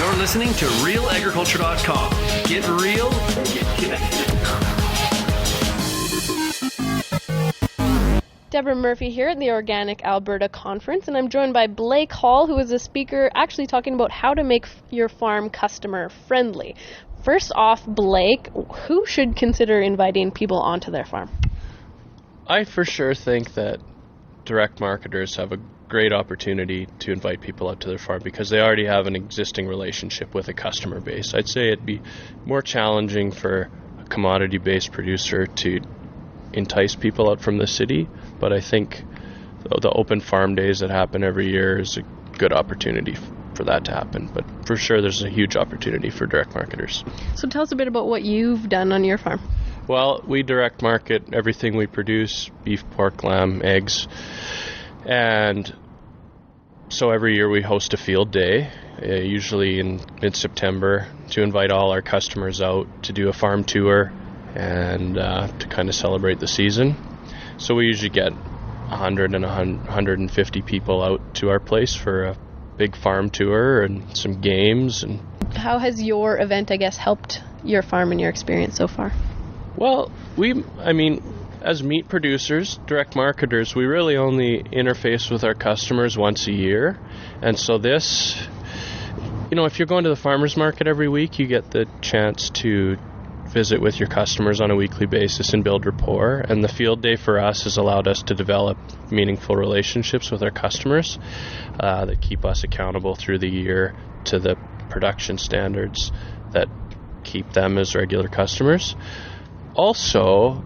You're listening to RealAgriculture.com. Get real, get connected. Deborah Murphy here at the Organic Alberta Conference, and I'm joined by Blake Hall, who is a speaker actually talking about how to make your farm customer friendly. First off, Blake, who should consider inviting people onto their farm? I for sure think that direct marketers have a great opportunity to invite people out to their farm because they already have an existing relationship with a customer base. I'd say it'd be more challenging for a commodity-based producer to entice people out from the city, but I think the open farm days that happen every year is a good opportunity for that to happen. But for sure, there's a huge opportunity for direct marketers. So tell us a bit about what you've done on your farm. Well, we direct market everything we produce: beef, pork, lamb, eggs. And so every year we host a field day, usually in mid-September, to invite all our customers out to do a farm tour and to kind of celebrate the season. So we usually get 100 and 150 people out to our place for a big farm tour and some games. And how has your event, I guess, helped your farm and your experience so far? Well, as meat producers, direct marketers, we really only interface with our customers once a year. And so this, if you're going to the farmer's market every week, you get the chance to visit with your customers on a weekly basis and build rapport. And the field day for us has allowed us to develop meaningful relationships with our customers that keep us accountable through the year to the production standards that keep them as regular customers. Also,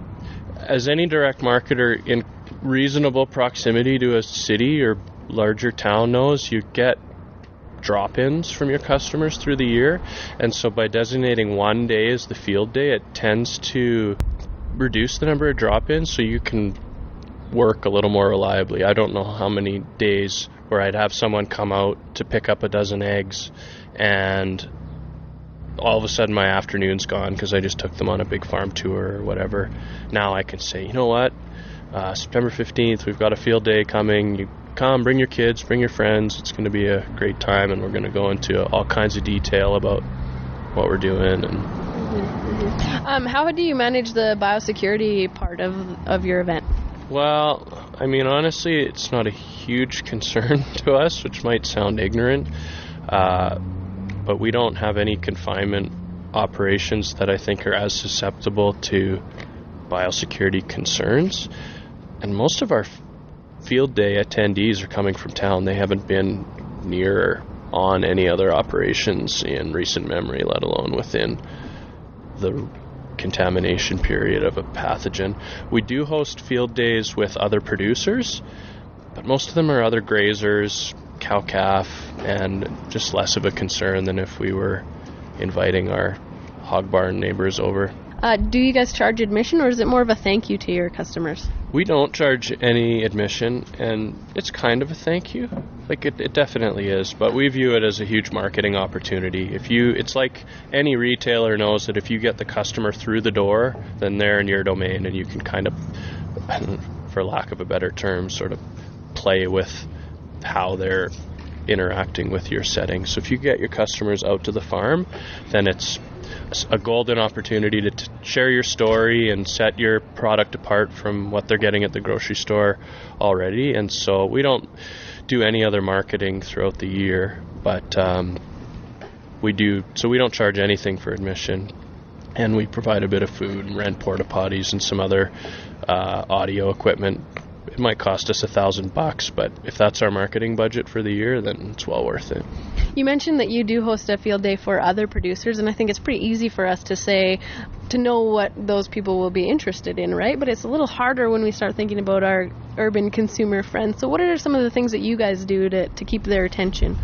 as any direct marketer in reasonable proximity to a city or larger town knows, you get drop-ins from your customers through the year, and so by designating one day as the field day, it tends to reduce the number of drop-ins so you can work a little more reliably. I don't know how many days where I'd have someone come out to pick up a dozen eggs and all of a sudden my afternoon's gone because I just took them on a big farm tour or whatever. Now I can say, you know what, September 15th, we've got a field day coming. You come, bring your kids, bring your friends. It's going to be a great time, and we're going to go into all kinds of detail about what we're doing. And how do you manage the biosecurity part of your event? Well, honestly, it's not a huge concern to us, which might sound ignorant, but we don't have any confinement operations that I think are as susceptible to biosecurity concerns. And most of our field day attendees are coming from town. They haven't been near or on any other operations in recent memory, let alone within the contamination period of a pathogen. We do host field days with other producers, but most of them are other grazers, cow-calf, and just less of a concern than if we were inviting our hog barn neighbors over. Do you guys charge admission, or is it more of a thank you to your customers? We don't charge any admission, and it's kind of a thank you. It definitely is, but we view it as a huge marketing opportunity. It's like any retailer knows that if you get the customer through the door, then they're in your domain, and you can kind of, for lack of a better term, sort of play with how they're interacting with your setting. So if you get your customers out to the farm, then it's a golden opportunity to share your story and set your product apart from what they're getting at the grocery store already. And so we don't do any other marketing throughout the year, but we don't charge anything for admission, and we provide a bit of food and rent porta potties and some other audio equipment. It might cost us $1,000, but if that's our marketing budget for the year, then it's well worth it. You mentioned that you do host a field day for other producers, and I think it's pretty easy for us to know what those people will be interested in, right? But it's a little harder when we start thinking about our urban consumer friends. So what are some of the things that you guys do to keep their attention?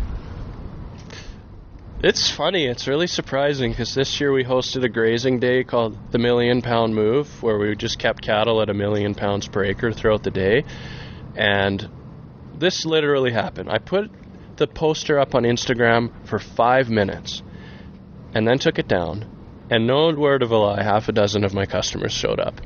It's funny. It's really surprising because this year we hosted a grazing day called the Million Pound Move, where we just kept cattle at 1 million pounds per acre throughout the day. And this literally happened. I put the poster up on Instagram for 5 minutes and then took it down. And no word of a lie, half a dozen of my customers showed up.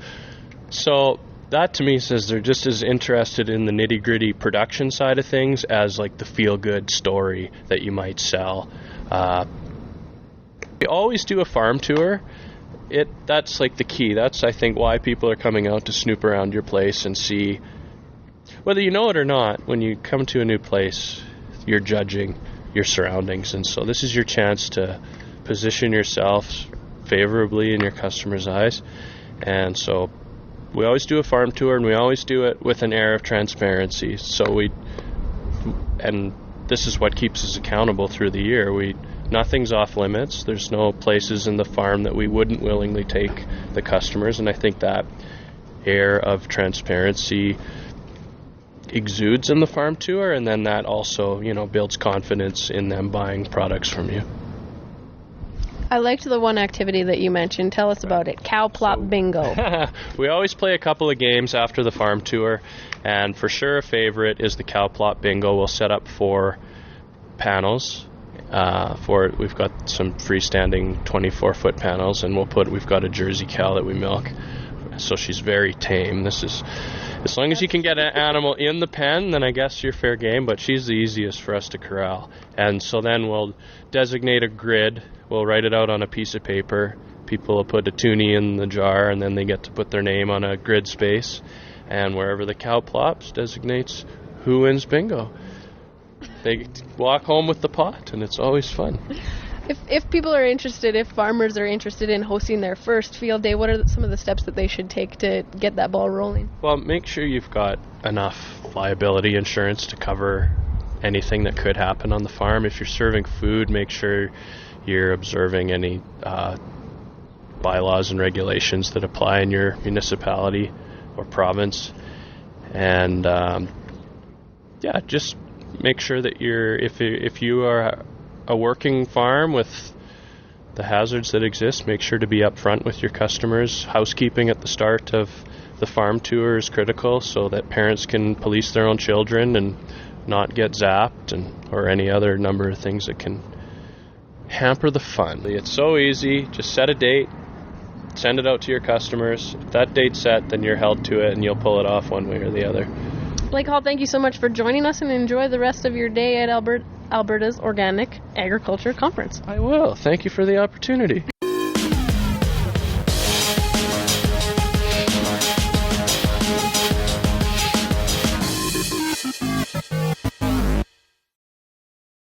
So that to me says they're just as interested in the nitty-gritty production side of things as like the feel-good story that you might sell. We always do a farm tour. That's like the key. That's, I think, why people are coming out to snoop around your place and see, whether you know it or not, when you come to a new place, you're judging your surroundings. And so this is your chance to position yourself favorably in your customers' eyes. And so we always do a farm tour, and we always do it with an air of transparency. And this is what keeps us accountable through the year. Nothing's off limits. There's no places in the farm that we wouldn't willingly take the customers, and I think that air of transparency exudes in the farm tour, and then that also, builds confidence in them buying products from you. I liked the one activity that you mentioned. Tell us about it. Cow Plop Bingo. We always play a couple of games after the farm tour, and for sure a favorite is the Cow Plop Bingo. We'll set up 4 panels. For it, we've got some freestanding 24-foot panels, and we've got a Jersey cow that we milk, so she's very tame. This is, as long as you can get an animal in the pen, then I guess you're fair game, but she's the easiest for us to corral. And so then we'll designate a grid. We'll write it out on a piece of paper. People will put a toonie in the jar, and then they get to put their name on a grid space, and wherever the cow plops designates who wins bingo. They walk home with the pot, and it's always fun. If people are interested, if farmers are interested in hosting their first field day, what are some of the steps that they should take to get that ball rolling? Well, make sure you've got enough liability insurance to cover anything that could happen on the farm. If you're serving food, make sure you're observing any bylaws and regulations that apply in your municipality or province. And just make sure that if you are a working farm with the hazards that exist, make sure to be upfront with your customers. Housekeeping at the start of the farm tour is critical so that parents can police their own children and not get zapped or any other number of things that can hamper the fun. It's so easy. Just set a date, send it out to your customers. If that date's set, then you're held to it, and you'll pull it off one way or the other. Blake Hall, thank you so much for joining us, and enjoy the rest of your day at Alberta's Organic Agriculture Conference. I will. Thank you for the opportunity.